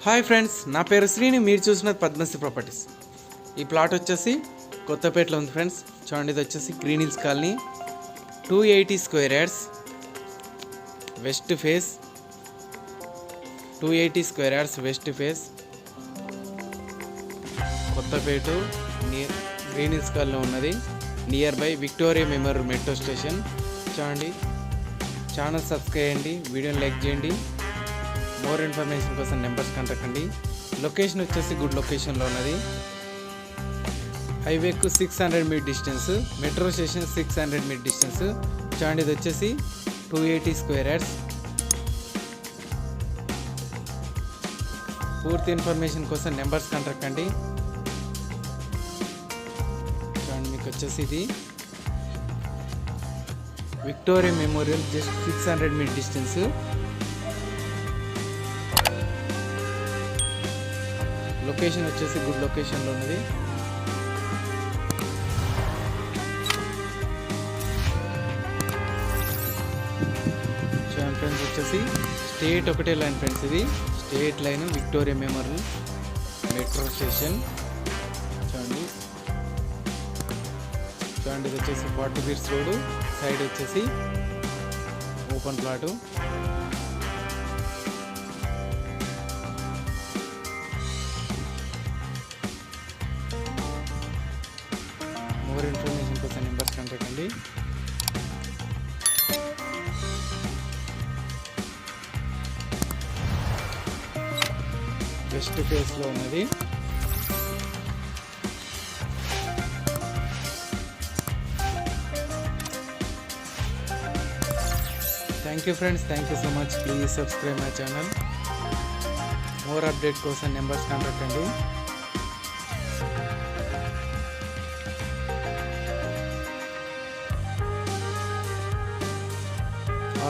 Hi friends, నా పేరు శ్రీని. మీరు చూసినది పద్మశ్రీ ప్రాపర్టీస్. ఈ ప్లాట్ వచ్చేసి కొత్తపేటలో ఉంది ఫ్రెండ్స్. చూడండి, ఇది వచ్చేసి Green Hills Colony, 280 square yards, west face, 280 square yards west face, Kothapet Green Hills Colony ఉన్నది. Near by Victoria Memorial metro station. చూడండి, ఛానల్ సబ్స్క్రైబ్ చేయండి, వీడియోని లైక్ చేయండి. మోర్ ఇన్ఫర్మేషన్ కోసం నెంబర్స్ కాంటాక్ట్ అండి. లొకేషన్ వచ్చేసి గుడ్ లొకేషన్లో ఉన్నది. హైవేకు 600 metre distance, metro station 600 metre distance. చూడండి, ఇది వచ్చేసి 280 స్క్వేర్ యార్డ్స్. పూర్తి ఇన్ఫర్మేషన్ కోసం నెంబర్స్ కాంటాక్ట్ అండి. చూడండి, మీకు వచ్చేసి ఇది Victoria Memorial just 600 metre distance. Location వచ్చేసి గుడ్ లొకేషన్లో ఉన్నది. చూడండి ఫ్రెండ్స్, వచ్చేసి స్టేట్ ఒకటే లైన్ ఫ్రెండ్స్. ఇది state line Victoria Memorial metro station. చూడండి, ఇది వచ్చేసి 40 ఫీట్స్ రోడ్. సైడ్ వచ్చేసి ఓపెన్ ప్లాటు. మోర్ ఇన్ఫర్మేషన్ కోసం నెంబర్స్ కాంటాక్ట్ అండి. వెస్ట్ ఫేస్లో ఉన్నది. Thank you friends, thank you so much. Please subscribe my channel. More update కోసం నెంబర్స్ కాంటాక్ట్ అండి.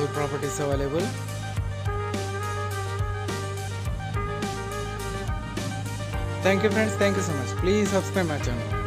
All properties available. Thank you friends, thank you so much. Please subscribe my channel.